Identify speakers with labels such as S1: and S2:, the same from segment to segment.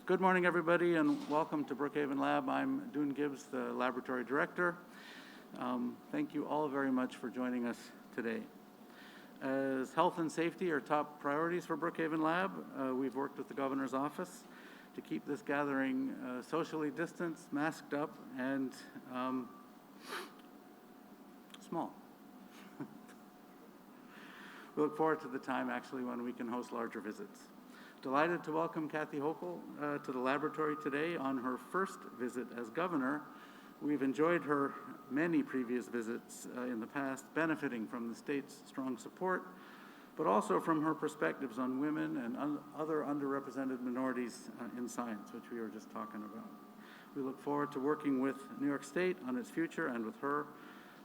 S1: Good morning, everybody, and welcome to Brookhaven Lab. I'm Dune Gibbs, the laboratory director. Thank you all very much for joining us today. As health and safety are top priorities for Brookhaven Lab, we've worked with the governor's office to keep this gathering socially distanced, masked up, and small. We look forward to the time, actually, when we can host larger visits. Delighted to welcome Kathy Hochul to the laboratory today on her first visit as governor. We've enjoyed her many previous visits in the past, benefiting from the state's strong support, but also from her perspectives on women and other underrepresented minorities in science, which we were just talking about. We look forward to working with New York State on its future and with her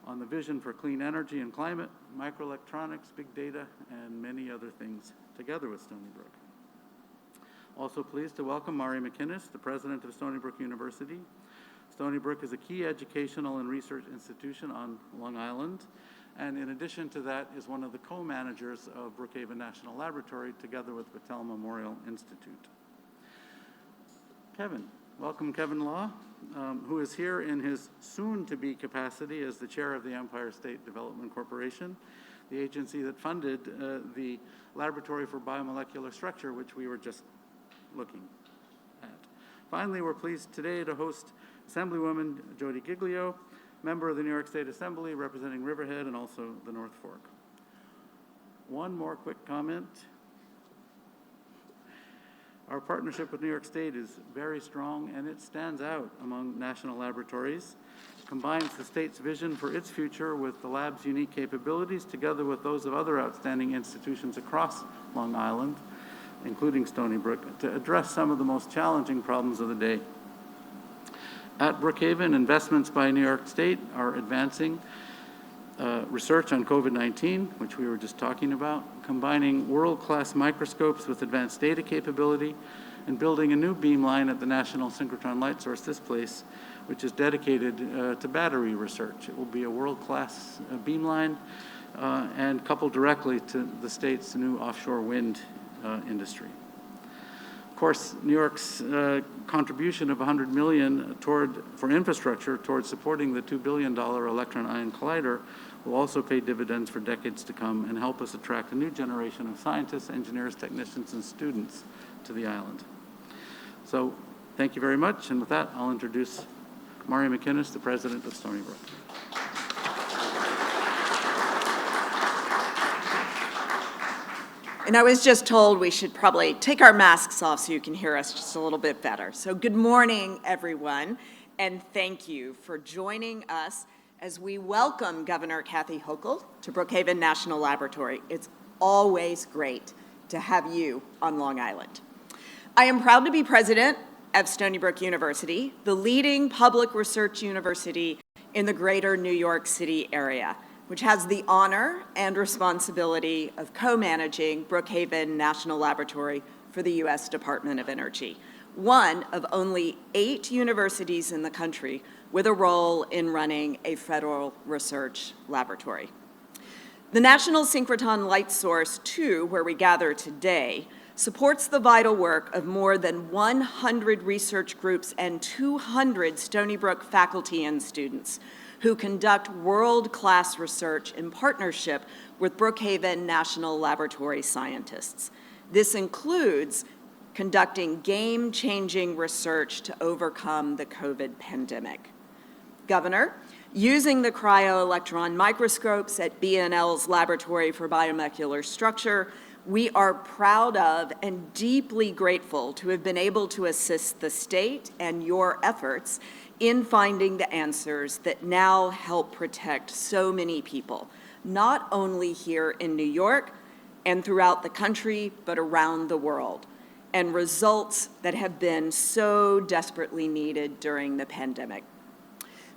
S1: on the vision for clean energy and climate, microelectronics, big data, and many other things together with Stony Brook. Also pleased to welcome Mcinnis, the president of Stony Brook University. Stony Brook is a key educational and research institution on Long Island, and in addition to that is one of the co-managers of Brookhaven National Laboratory together with Battelle Memorial Institute. Kevin, welcome Kevin Law, who is here in his soon-to-be capacity as the chair of the Empire State Development Corporation, the agency that funded the Laboratory for Biomolecular Structure, which we were just looking at. Finally, we're pleased today to host Assemblywoman Jody Giglio, member of the New York State Assembly representing Riverhead and also the North Fork. One more quick comment. Our partnership with New York State is very strong and it stands out among national laboratories. It combines the state's vision for its future with the lab's unique capabilities together with those of other outstanding institutions across Long Island, including Stony Brook, to address some of the most challenging problems of the day. At Brookhaven, investments by New York State are advancing research on COVID-19, which we were just talking about, combining world-class microscopes with advanced data capability, and building a new beamline at the National Synchrotron Light Source, this place, which is dedicated to battery research. It will be a world-class beamline and coupled directly to the state's new offshore wind industry. Of course, New York's contribution of $100 million for infrastructure towards supporting the $2 billion electron-ion collider will also pay dividends for decades to come and help us attract a new generation of scientists, engineers, technicians, and students to the island. So thank you very much, and with that, I'll introduce Mcinnis, the president of Stony Brook.
S2: And I was just told we should probably take our masks off so you can hear us just a little bit better. So good morning, everyone, and thank you for joining us as we welcome Governor Kathy Hochul to Brookhaven National Laboratory. It's always great to have you on Long Island. I am proud to be president of Stony Brook University, the leading public research university in the greater New York City area, which has the honor and responsibility of co-managing Brookhaven National Laboratory for the U.S. Department of Energy, one of only 8 universities in the country with a role in running a federal research laboratory. The National Synchrotron Light Source 2, where we gather today, supports the vital work of more than 100 research groups and 200 Stony Brook faculty and students who conduct world-class research in partnership with Brookhaven National Laboratory scientists. This includes conducting game-changing research to overcome the COVID pandemic. Governor, using the cryo-electron microscopes at BNL's Laboratory for Biomolecular Structure, we are proud of and deeply grateful to have been able to assist the state and your efforts in finding the answers that now help protect so many people, not only here in New York and throughout the country, but around the world, and results that have been so desperately needed during the pandemic.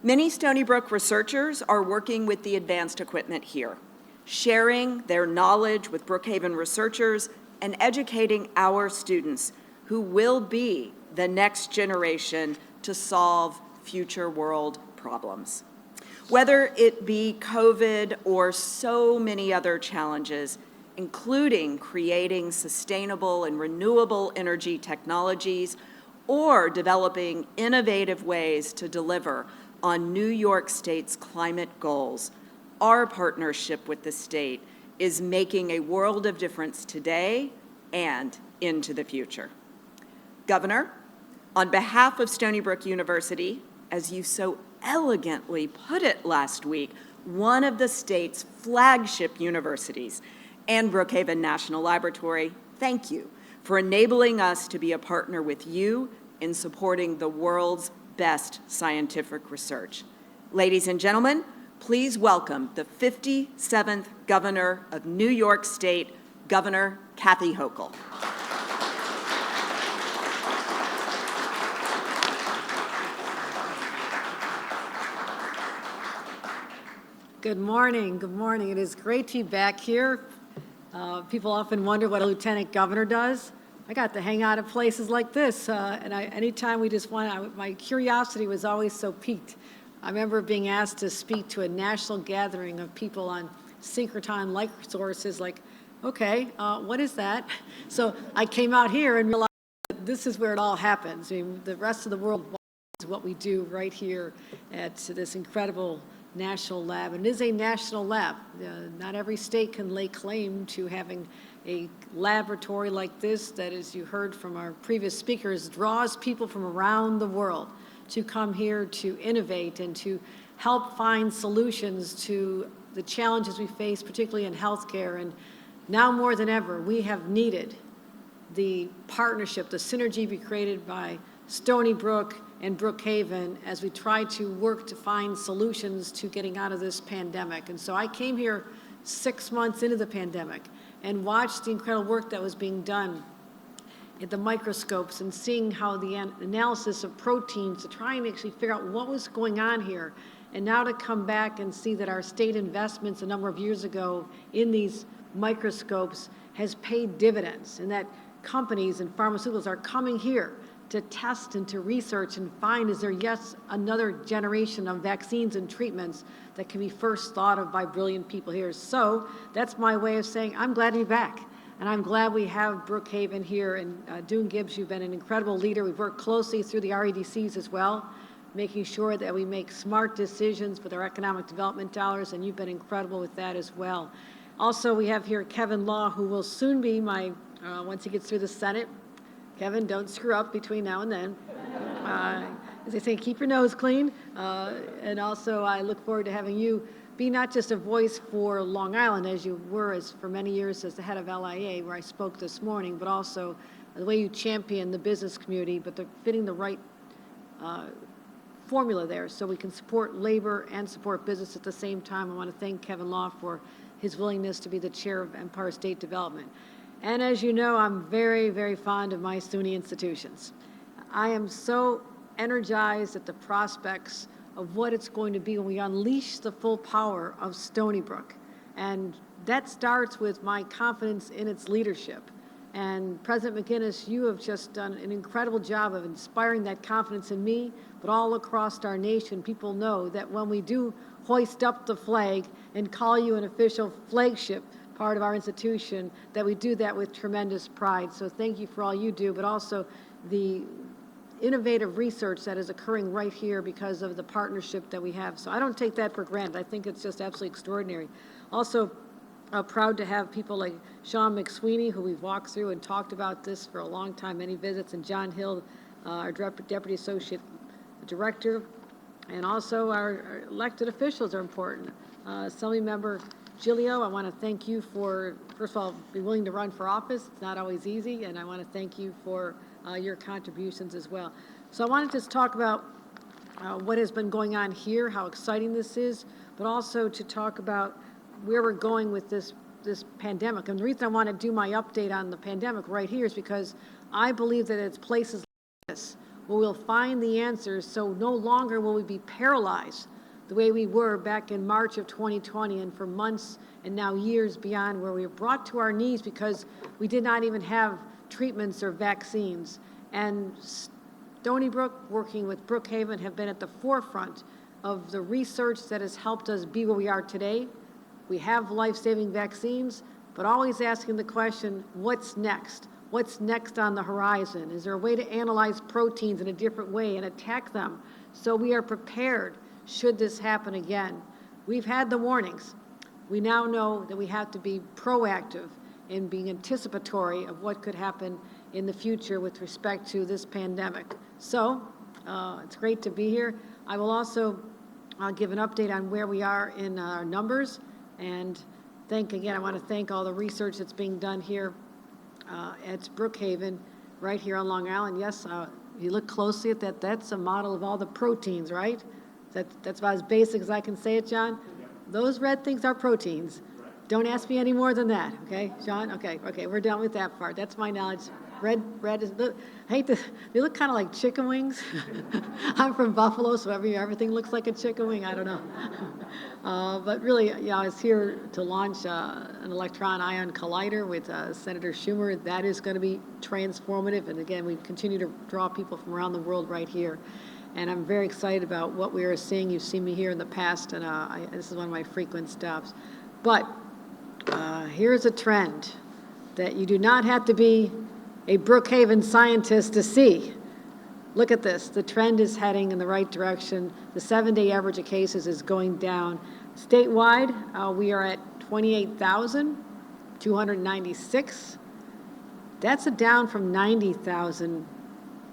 S2: Many Stony Brook researchers are working with the advanced equipment here, sharing their knowledge with Brookhaven researchers and educating our students who will be the next generation to solve future world problems. Whether it be COVID or so many other challenges, including creating sustainable and renewable energy technologies or developing innovative ways to deliver on New York State's climate goals, our partnership with the state is making a world of difference today and into the future. Governor, on behalf of Stony Brook University, as you so elegantly put it last week, one of the state's flagship universities, and Brookhaven National Laboratory, thank you for enabling us to be a partner with you in supporting the world's best scientific research. Ladies and gentlemen, please welcome the 57th Governor of New York State, Governor Kathy Hochul.
S3: Good morning. Good morning. It is great to be back here. People often wonder what a lieutenant governor does. I got to hang out at places like this, anytime we just want, my curiosity was always so piqued. I remember being asked to speak to a national gathering of people on synchrotron light sources, like, okay, what is that? So I came out here and realized that this is where it all happens. I mean, the rest of the world watches what we do right here at this incredible national lab. And it is a national lab. Not every state can lay claim to having a laboratory like this that, as you heard from our previous speakers, draws people from around the world to come here to innovate and to help find solutions to the challenges we face, particularly in healthcare. And now more than ever, we have needed the partnership, the synergy be created by Stony Brook and Brookhaven as we try to work to find solutions to getting out of this pandemic. And so I came here 6 months into the pandemic and watched the incredible work that was being done at the microscopes and seeing how the analysis of proteins to try and actually figure out what was going on here. And now to come back and see that our state investments a number of years ago in these microscopes has paid dividends, and that companies and pharmaceuticals are coming here to test and to research and find, is there yes another generation of vaccines and treatments that can be first thought of by brilliant people here. So that's my way of saying I'm glad to be back. And I'm glad we have Brookhaven here. And Dune Gibbs, you've been an incredible leader. We've worked closely through the REDCs as well, making sure that we make smart decisions with our economic development dollars, and you've been incredible with that as well. Also, we have here Kevin Law, who will soon be my, once he gets through the Senate. Kevin, don't screw up between now and then. As they say, keep your nose clean. And also, I look forward to having you be not just a voice for Long Island, as you were for many years as the head of LIA, where I spoke this morning, but also the way you champion the business community, but fitting the right formula there so we can support labor and support business at the same time. I want to thank Kevin Law for his willingness to be the chair of Empire State Development. And as you know, I'm very, very fond of my SUNY institutions. I am so energized at the prospects of what it's going to be when we unleash the full power of Stony Brook. And that starts with my confidence in its leadership. And President Mcinnis, you have just done an incredible job of inspiring that confidence in me, but all across our nation, people know that when we do hoist up the flag and call you an official flagship part of our institution, that we do that with tremendous pride. So thank you for all you do, but also the innovative research that is occurring right here because of the partnership that we have. So I don't take that for granted. I think it's just absolutely extraordinary. Also, proud to have people like Sean McSweeney, who we've walked through and talked about this for a long time, many visits, and John Hill, our Deputy Associate Director, and also our elected officials are important. Assembly Member Giglio, I want to thank you for, first of all, being willing to run for office. It's not always easy, and I want to thank you for your contributions as well. So I wanted to just talk about what has been going on here, how exciting this is, but also to talk about where we're going with this pandemic. And the reason I want to do my update on the pandemic right here is because I believe that it's places like this where we'll find the answers, so no longer will we be paralyzed the way we were back in March of 2020 and for months and now years beyond, where we were brought to our knees because we did not even have treatments or vaccines. And Stony Brook, working with Brookhaven, have been at the forefront of the research that has helped us be where we are today. We have life-saving vaccines, but always asking the question, what's next? What's next on the horizon? Is there a way to analyze proteins in a different way and attack them so we are prepared should this happen again? We've had the warnings. We now know that we have to be proactive in being anticipatory of what could happen in the future with respect to this pandemic. So it's great to be here. I will also give an update on where we are in our numbers, and I want to thank all the research that's being done here at Brookhaven, right here on Long Island. Yes, if you look closely at that, that's a model of all the proteins, right? That's about as basic as I can say it, John? Those red things are proteins. Don't ask me any more than that, okay, John? Okay, we're done with that part. That's my knowledge. Red is, they look kind of like chicken wings. I'm from Buffalo, so everything looks like a chicken wing. I don't know. But really, I was here to launch an electron ion collider with Senator Schumer. That is going to be transformative. And again, we continue to draw people from around the world right here. And I'm very excited about what we are seeing. You've seen me here in the past, and this is one of my frequent stops. But here's a trend that you do not have to be a Brookhaven scientist to see. Look at this. The trend is heading in the right direction. The 7-day average of cases is going down. Statewide, we are at 28,296. That's a down from 90,000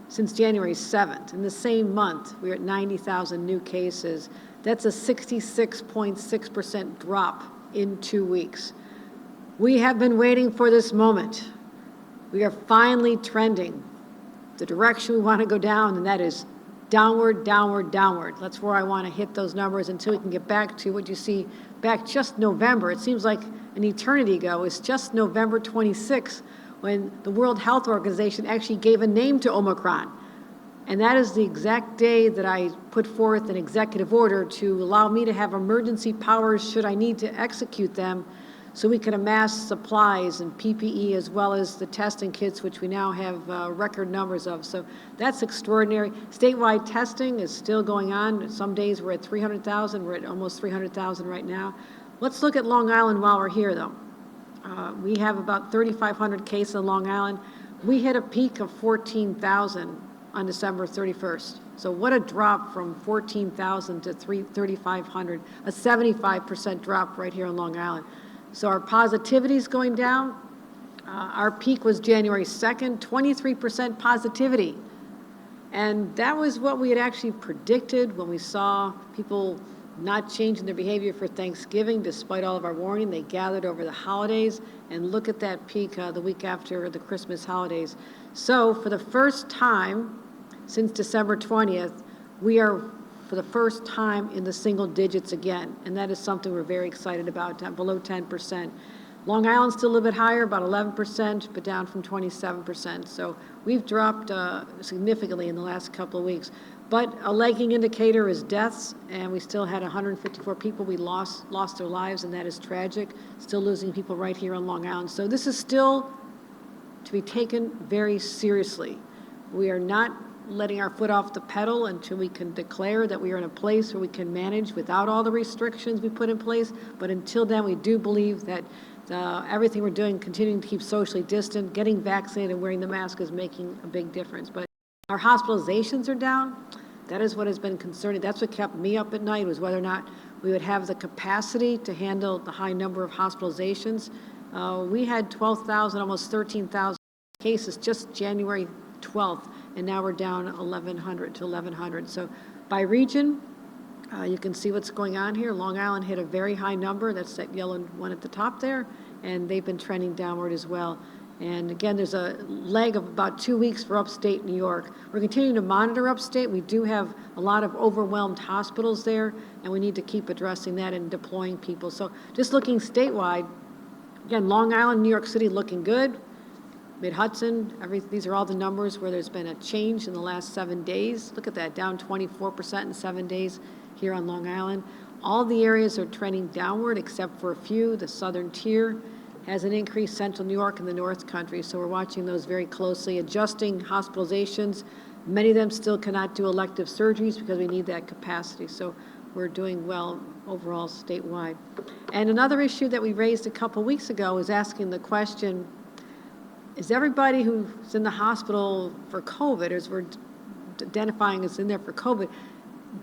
S3: since January 7th. In the same month, we were at 90,000 new cases. That's a 66.6% drop in 2 weeks. We have been waiting for this moment. We are finally trending the direction we want to go down, and that is downward, downward, downward. That's where I want to hit those numbers until we can get back to what you see back just November. It seems like an eternity ago. It's just November 26th when the World Health Organization actually gave a name to Omicron. And that is the exact day that I put forth an executive order to allow me to have emergency powers should I need to execute them, so we can amass supplies and PPE as well as the testing kits, which we now have record numbers of. So that's extraordinary. Statewide testing is still going on. Some days we're at 300,000. We're at almost 300,000 right now. Let's look at Long Island while we're here, though. We have about 3,500 cases in Long Island. We hit a peak of 14,000 on December 31st. So what a drop from 14,000 to 3,500, a 75% drop right here on Long Island. So our positivity is going down. Our peak was January 2nd, 23% positivity. And that was what we had actually predicted when we saw people not changing their behavior for Thanksgiving, despite all of our warning. They gathered over the holidays, and look at that peak the week after the Christmas holidays. So for the first time since December 20th, we are for the first time in the single digits again, and that is something we're very excited about, below 10%. Long Island's still a little bit higher, about 11%, but down from 27%. So we've dropped significantly in the last couple of weeks. But a lagging indicator is deaths, and we still had 154 people we lost their lives, and that is tragic. Still losing people right here on Long Island. So this is still to be taken very seriously. We are not letting our foot off the pedal until we can declare that we are in a place where we can manage without all the restrictions we put in place. But until then, we do believe that everything we're doing, continuing to keep socially distant, getting vaccinated and wearing the mask is making a big difference. But our hospitalizations are down. That is what has been concerning. That's what kept me up at night, was whether or not we would have the capacity to handle the high number of hospitalizations. We had 12,000, almost 13,000 cases just January 12th, and now we're down 1,100 to 1,100. So by region, you can see what's going on here. Long Island hit a very high number. That's that yellow one at the top there, and they've been trending downward as well. And again, there's a lag of about 2 weeks for upstate New York. We're continuing to monitor upstate. We do have a lot of overwhelmed hospitals there, and we need to keep addressing that and deploying people. So just looking statewide, again, Long Island, New York City looking good. Mid-Hudson, these are all the numbers where there's been a change in the last 7 days. Look at that, down 24% in 7 days here on Long Island. All the areas are trending downward except for a few. The southern tier has an increase, central New York and the North Country, so we're watching those very closely, adjusting hospitalizations. Many of them still cannot do elective surgeries because we need that capacity, so we're doing well overall statewide. And another issue that we raised a couple weeks ago is asking the question, is everybody who's in the hospital for COVID, as we're identifying as in there for COVID,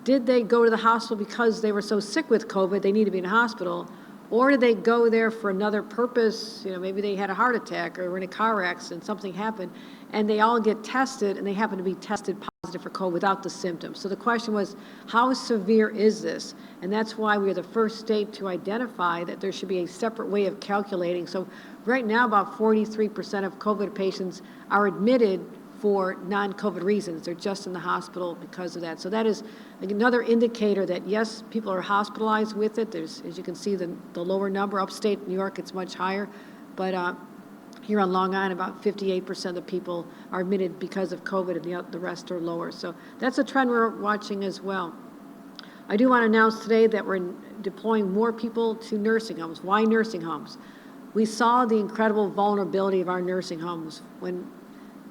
S3: did they go to the hospital because they were so sick with COVID, they need to be in a hospital? Or did they go there for another purpose? Maybe they had a heart attack or were in a car accident, something happened, and they all get tested and they happen to be tested positive for COVID without the symptoms. So the question was, how severe is this? And that's why we're the first state to identify that there should be a separate way of calculating. So right now, about 43% of COVID patients are admitted for non-COVID reasons. They're just in the hospital because of that. So that is another indicator that, yes, people are hospitalized with it. There's, as you can see, the lower number. Upstate New York, it's much higher. But here on Long Island, about 58% of the people are admitted because of COVID, and the rest are lower. So that's a trend we're watching as well. I do want to announce today that we're deploying more people to nursing homes. Why nursing homes? We saw the incredible vulnerability of our nursing homes. When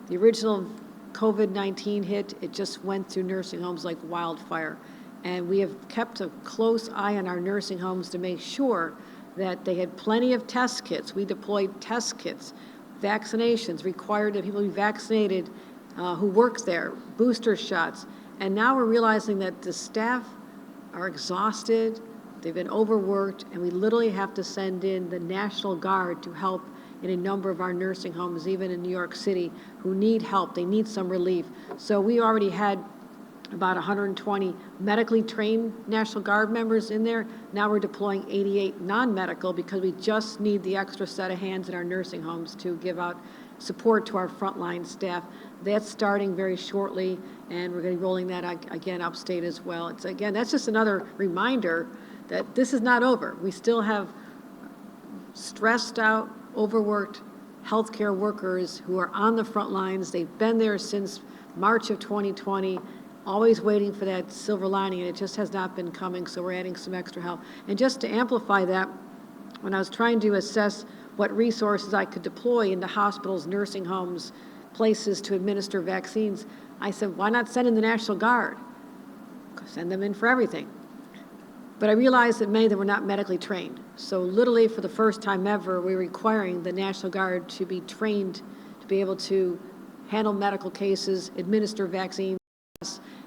S3: the original COVID-19 hit, it just went through nursing homes like wildfire. And we have kept a close eye on our nursing homes to make sure that they had plenty of test kits. We deployed test kits, vaccinations, required that people be vaccinated who work there, booster shots. And now we're realizing that the staff are exhausted, they've been overworked, and we literally have to send in the National Guard to help in a number of our nursing homes, even in New York City, who need help. They need some relief. So we already had about 120 medically trained National Guard members in there. Now we're deploying 88 non-medical because we just need the extra set of hands in our nursing homes to give out support to our frontline staff. That's starting very shortly, and we're going to be rolling that again upstate as well. It's, again, that's just another reminder that this is not over. We still have stressed out, overworked healthcare workers who are on the front lines. They've been there since March of 2020, always waiting for that silver lining, and it just has not been coming, so we're adding some extra help. And just to amplify that, when I was trying to assess what resources I could deploy into hospitals, nursing homes, places to administer vaccines, I said, why not send in the National Guard? Send them in for everything. But I realized that many of them were not medically trained. So literally for the first time ever, we're requiring the National Guard to be trained to be able to handle medical cases, administer vaccines,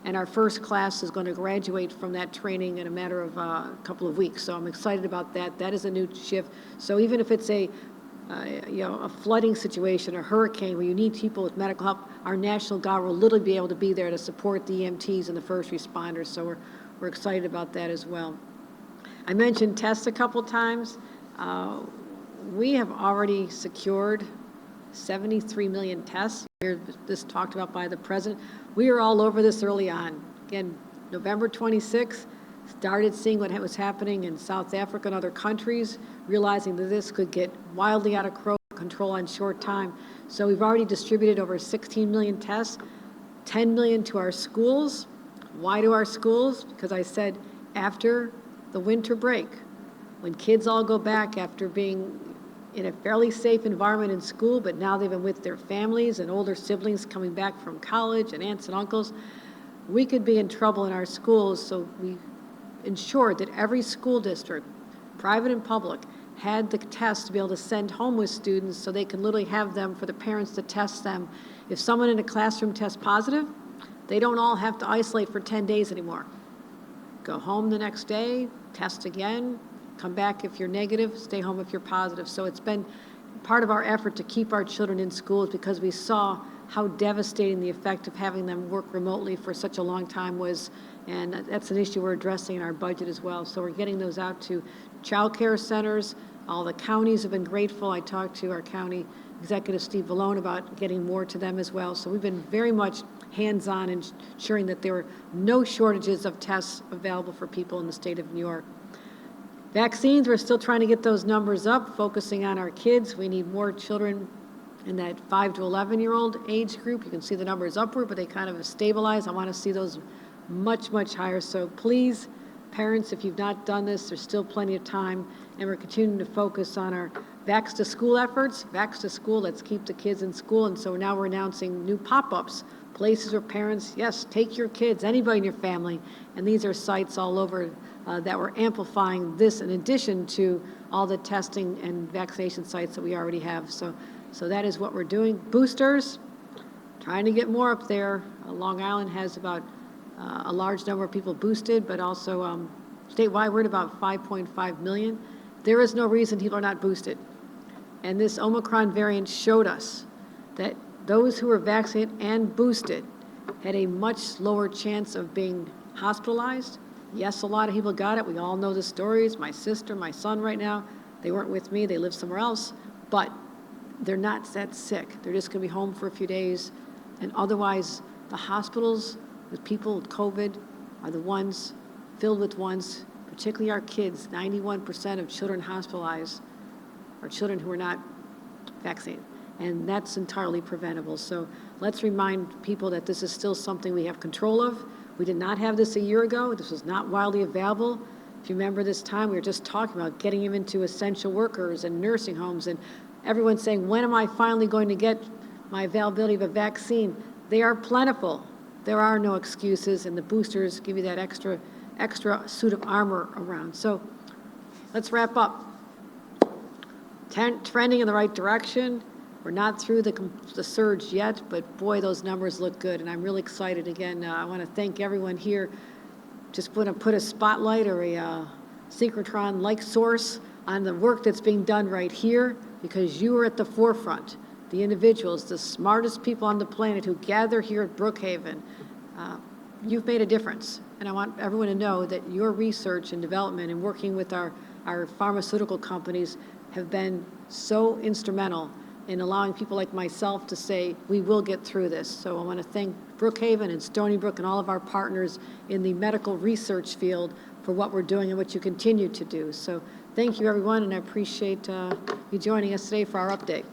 S3: and our first class is going to graduate from that training in a matter of a couple of weeks. So I'm excited about that. That is a new shift. So even if it's a flooding situation, a hurricane where you need people with medical help, our National Guard will literally be able to be there to support the EMTs and the first responders. So we're excited about that as well. I mentioned tests a couple times. We have already secured 73 million tests. This talked about by the president. We were all over this early on. Again, November 26th, started seeing what was happening in South Africa and other countries, realizing that this could get wildly out of control in short time. So we've already distributed over 16 million tests, 10 million to our schools. Why to our schools? Because I said after the winter break, when kids all go back after being in a fairly safe environment in school, but now they've been with their families and older siblings coming back from college and aunts and uncles, we could be in trouble in our schools. So we ensured that every school district, private and public, had the tests to be able to send home with students so they can literally have them for the parents to test them. If someone in a classroom tests positive, they don't all have to isolate for 10 days anymore. Go home the next day, test again, come back if you're negative, stay home if you're positive. So it's been part of our effort to keep our children in schools because we saw how devastating the effect of having them work remotely for such a long time was, and that's an issue we're addressing in our budget as well. So we're getting those out to child care centers. All the counties have been grateful. I talked to our county executive, Steve Vallone, about getting more to them as well. So we've been very much hands-on in ensuring that there are no shortages of tests available for people in the state of New York. Vaccines, we're still trying to get those numbers up, focusing on our kids. We need more children in that 5 to 11-year-old age group. You can see the numbers upward, but they kind of have stabilized. I want to see those much, much higher. So please, parents, if you've not done this, there's still plenty of time, and we're continuing to focus on our Vax to School efforts. Vax to School, let's keep the kids in school, and so now we're announcing new pop-ups, places where parents, yes, take your kids, anybody in your family, and these are sites all over that we're amplifying this in addition to all the testing and vaccination sites that we already have. So So that is what we're doing. Boosters, trying to get more up there. Long Island has about a large number of people boosted, but also statewide, we're at about 5.5 million. There is no reason people are not boosted. And this Omicron variant showed us that those who were vaccinated and boosted had a much lower chance of being hospitalized. Yes, a lot of people got it. We all know the stories. My sister, my son right now, they weren't with me. They live somewhere else. But they're not that sick. They're just going to be home for a few days. And otherwise, the hospitals with people with COVID are the ones filled with ones, particularly our kids. 91% of children hospitalized are children who are not vaccinated. And that's entirely preventable. So let's remind people that this is still something we have control of. We did not have this a year ago. This was not widely available. If you remember this time, we were just talking about getting them into essential workers and nursing homes, and everyone saying, when am I finally going to get my availability of a vaccine? They are plentiful. There are no excuses, and the boosters give you that extra suit of armor around. So let's wrap up. Trending in the right direction. We're not through the surge yet, but boy, those numbers look good, and I'm really excited. Again, I want to thank everyone here. Just want to put a spotlight or a synchrotron-like source on the work that's being done right here, because you are at the forefront. The individuals, the smartest people on the planet who gather here at Brookhaven, you've made a difference. And I want everyone to know that your research and development and working with our pharmaceutical companies have been so instrumental in allowing people like myself to say, we will get through this. So I want to thank Brookhaven and Stony Brook and all of our partners in the medical research field for what we're doing and what you continue to do. So thank you, everyone, and I appreciate you joining us today for our update.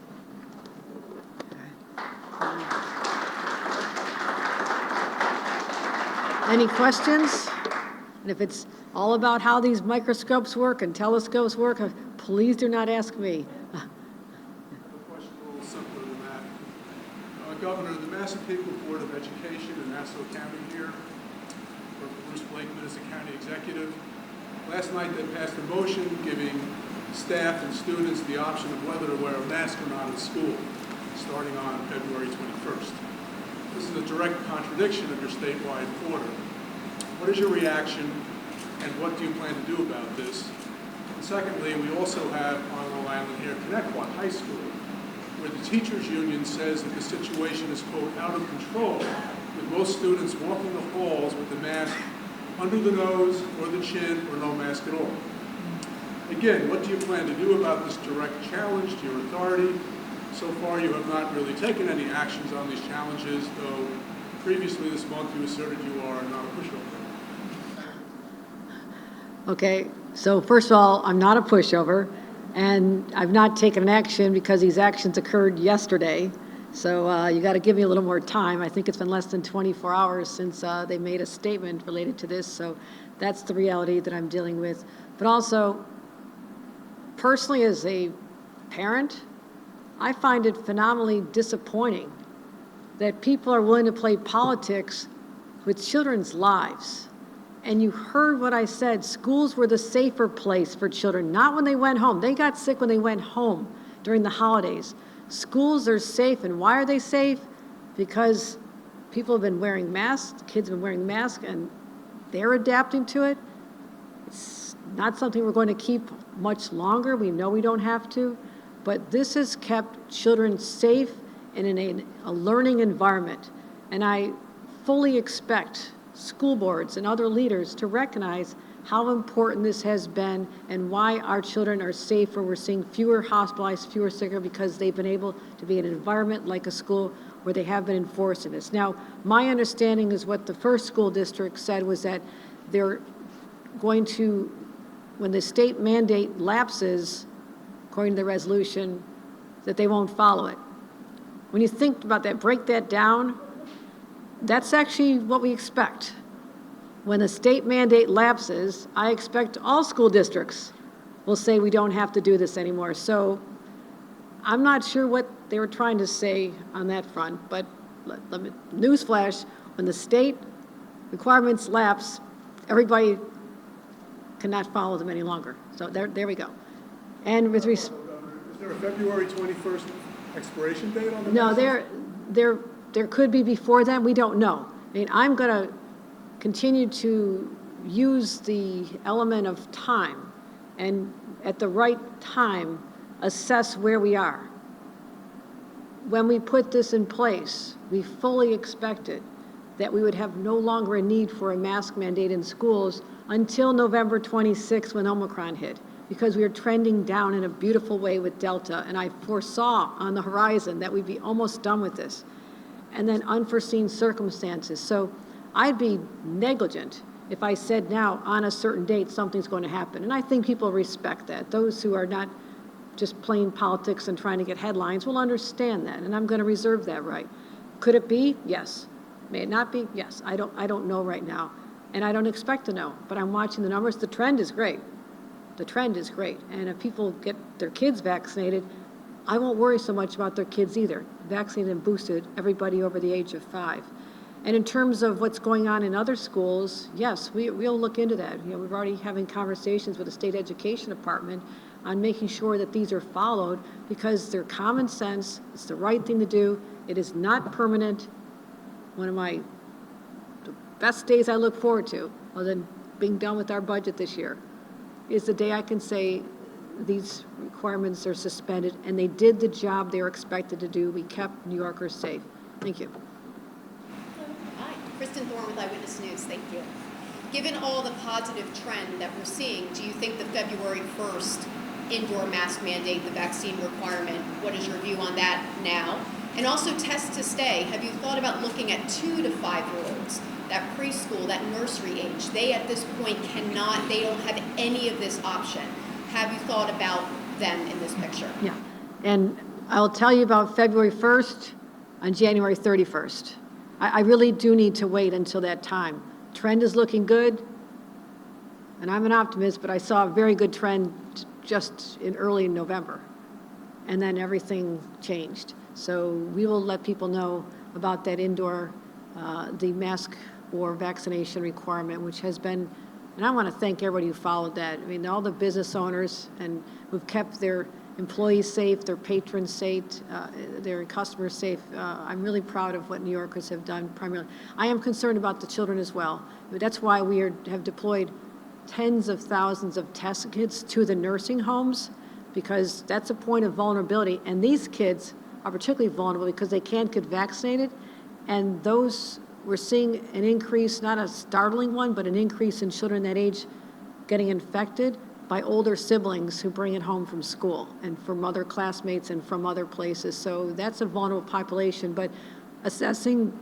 S3: Any questions? And if it's all about how these microscopes work and telescopes work, please do not ask me.
S4: Governor, the Massapequa Board of Education in Nassau County here, or Bruce Blakeman is the county executive. Last night they passed a motion giving staff and students the option of whether to wear a mask or not in school, starting on February 21st. This is a direct contradiction of your statewide order. What is your reaction, and what do you plan to do about this? And secondly, we also have on Long Island here Connecticut High School, where the teachers union says that the situation is, quote, out of control, with most students walking the halls with the mask under the nose or the chin or no mask at all. Again, what do you plan to do about this direct challenge to your authority? So far, you have not really taken any actions on these challenges, though previously this month you asserted you are not a pushover.
S3: Okay, so first of all, I'm not a pushover. And I've not taken an action because these actions occurred yesterday. So you got to give me a little more time. I think it's been less than 24 hours since they made a statement related to this. So that's the reality that I'm dealing with. But also, personally as a parent, I find it phenomenally disappointing that people are willing to play politics with children's lives. And you heard what I said, schools were the safer place for children, not when they went home. They got sick when they went home during the holidays. Schools are safe, and why are they safe? Because people have been wearing masks, kids have been wearing masks, and they're adapting to it. It's not something we're going to keep much longer. We know we don't have to, but this has kept children safe and in a learning environment. And I fully expect school boards and other leaders to recognize how important this has been and why our children are safer. We're seeing fewer hospitalized, fewer sicker, because they've been able to be in an environment like a school where they have been enforcing this. Now, my understanding is what the first school district said was that they're going to, when the state mandate lapses, according to the resolution, that they won't follow it. When you think about that, break that down, that's actually what we expect. When the state mandate lapses, I expect all school districts will say we don't have to do this anymore. So I'm not sure what they were trying to say on that front, but newsflash, when the state requirements lapse, everybody cannot follow them any longer. So there we go. And with
S4: Is there a February 21st expiration date on the
S3: No,
S4: vaccines?
S3: there could be before then, we don't know. I mean, I'm going to continue to use the element of time and at the right time assess where we are. When we put this in place, we fully expected that we would have no longer a need for a mask mandate in schools until November 26th when Omicron hit, because we were trending down in a beautiful way with Delta, and I foresaw on the horizon that we'd be almost done with this, and then unforeseen circumstances. So I'd be negligent if I said now on a certain date something's going to happen, and I think people respect that. Those who are not just playing politics and trying to get headlines will understand that, and I'm going to reserve that right. Could it be? Yes. May it not be? Yes. I don't know right now, and I don't expect to know, but I'm watching the numbers. The trend is great. The trend is great, and if people get their kids vaccinated, I won't worry so much about their kids either. Vaccinated and boosted everybody over the age of 5. And in terms of what's going on in other schools, yes, we'll look into that. You know, we're already having conversations with the state education department on making sure that these are followed, because they're common sense, it's the right thing to do, it is not permanent. One of the best days I look forward to, other than being done with our budget this year, is the day I can say these requirements are suspended and they did the job they were expected to do. We kept New Yorkers safe. Thank you.
S5: Hi, Kristen Thorne with Eyewitness News. Thank you. Given all the positive trend that we're seeing, do you think the February 1st indoor mask mandate, the vaccine requirement, what is your view on that now? And also test to stay. Have you thought about looking at 2 to 5-year-olds, that preschool, that nursery age? They at this point they don't have any of this option. Have you thought about them in this picture?
S3: Yeah, and I'll tell you about February 1st on January 31st. I really do need to wait until that time. Trend is looking good, and I'm an optimist, but I saw a very good trend just in early November, and then everything changed. So we will let people know about that indoor, the mask or vaccination requirement, which has been, and I want to thank everybody who followed that. I mean, all the business owners and who've kept their employees safe, their patrons safe, their customers safe. I'm really proud of what New Yorkers have done primarily. I am concerned about the children as well. That's why we have deployed tens of thousands of test kits to the nursing homes, because that's a point of vulnerability. And these kids are particularly vulnerable because they can't get vaccinated. And those, we're seeing an increase, not a startling one, but an increase in children that age getting infected by older siblings who bring it home from school and from other classmates and from other places. So that's a vulnerable population. But assessing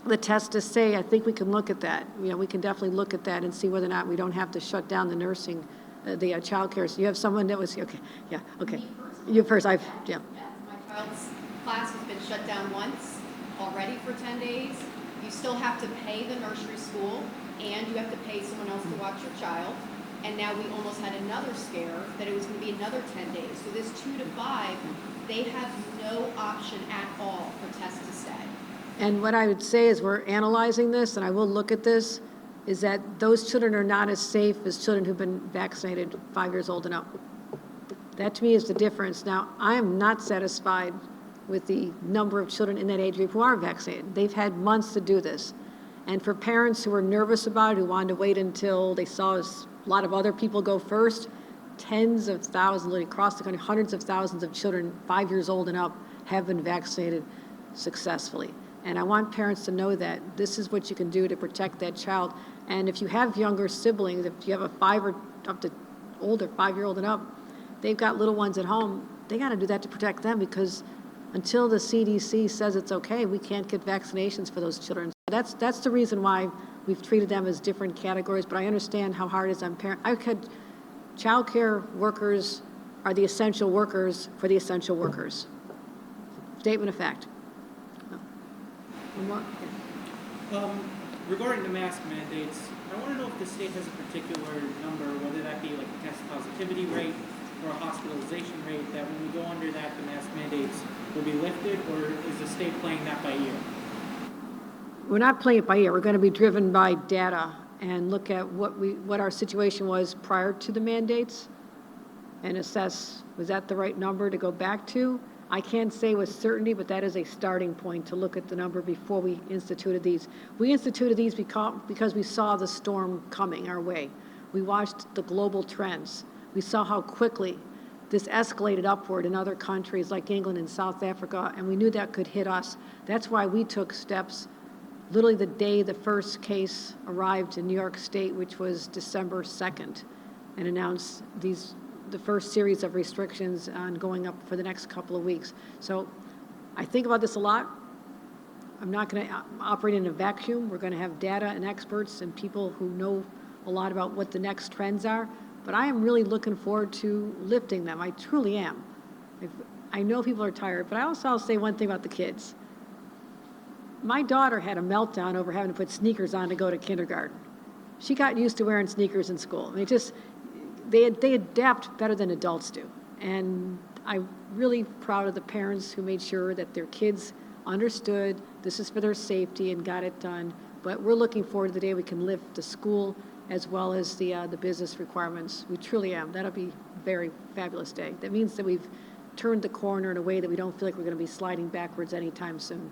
S3: the test to say, I think we can look at that. You know, we can definitely look at that and see whether or not we don't have to shut down the nursing, the child care. So you have someone that was, okay, yeah, okay. You first,
S5: Yeah. My child's class has been shut down once already for 10 days. You still have to pay the nursery school, and you have to pay someone else to watch your child. And now we almost had another scare that it was going to be another 10 days. So this 2 to 5, they have no option at all for test to stay.
S3: And what I would say is we're analyzing this, and I will look at this, is that those children are not as safe as children who've been vaccinated 5 years old and up. That to me is the difference. Now, I am not satisfied with the number of children in that age group who are vaccinated. They've had months to do this. And for parents who are nervous about it, who wanted to wait until they saw a lot of other people go first, tens of thousands, across the country, hundreds of thousands of children 5 years old and up have been vaccinated successfully. And I want parents to know that this is what you can do to protect that child. And if you have younger siblings, if you have a 5 or up to older, 5-year-old and up, they've got little ones at home, they got to do that to protect them, because until the CDC says it's okay, we can't get vaccinations for those children. That's the reason why we've treated them as different categories, but I understand how hard it is on parents. Child care workers are the essential workers for the essential workers. Statement of fact. One more? Yeah.
S6: Regarding the mask mandates, I want to know if the state has a particular number, whether that be like a test positivity rate or a hospitalization rate, that when we go under that, the mask mandates will be lifted, or is the state playing that by ear?
S3: We're not playing it by ear. We're going to be driven by data and look at what our situation was prior to the mandates and assess, was that the right number to go back to? I can't say with certainty, but that is a starting point to look at the number before we instituted these. We instituted these because we saw the storm coming our way. We watched the global trends. We saw how quickly this escalated upward in other countries like England and South Africa, and we knew that could hit us. That's why we took steps literally the day the first case arrived in New York State, which was December 2nd, and announced the first series of restrictions on going up for the next couple of weeks. So I think about this a lot. I'm not going to operate in a vacuum. We're going to have data and experts and people who know a lot about what the next trends are. But I am really looking forward to lifting them. I truly am. I know people are tired, but I'll say one thing about the kids. My daughter had a meltdown over having to put sneakers on to go to kindergarten. She got used to wearing sneakers in school. I mean, they adapt better than adults do. And I'm really proud of the parents who made sure that their kids understood this is for their safety and got it done. But we're looking forward to the day we can lift the school as well as the business requirements. We truly am. That'll be a very fabulous day. That means that we've turned the corner in a way that we don't feel like we're going to be sliding backwards anytime soon.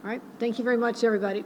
S3: All right, thank you very much, everybody.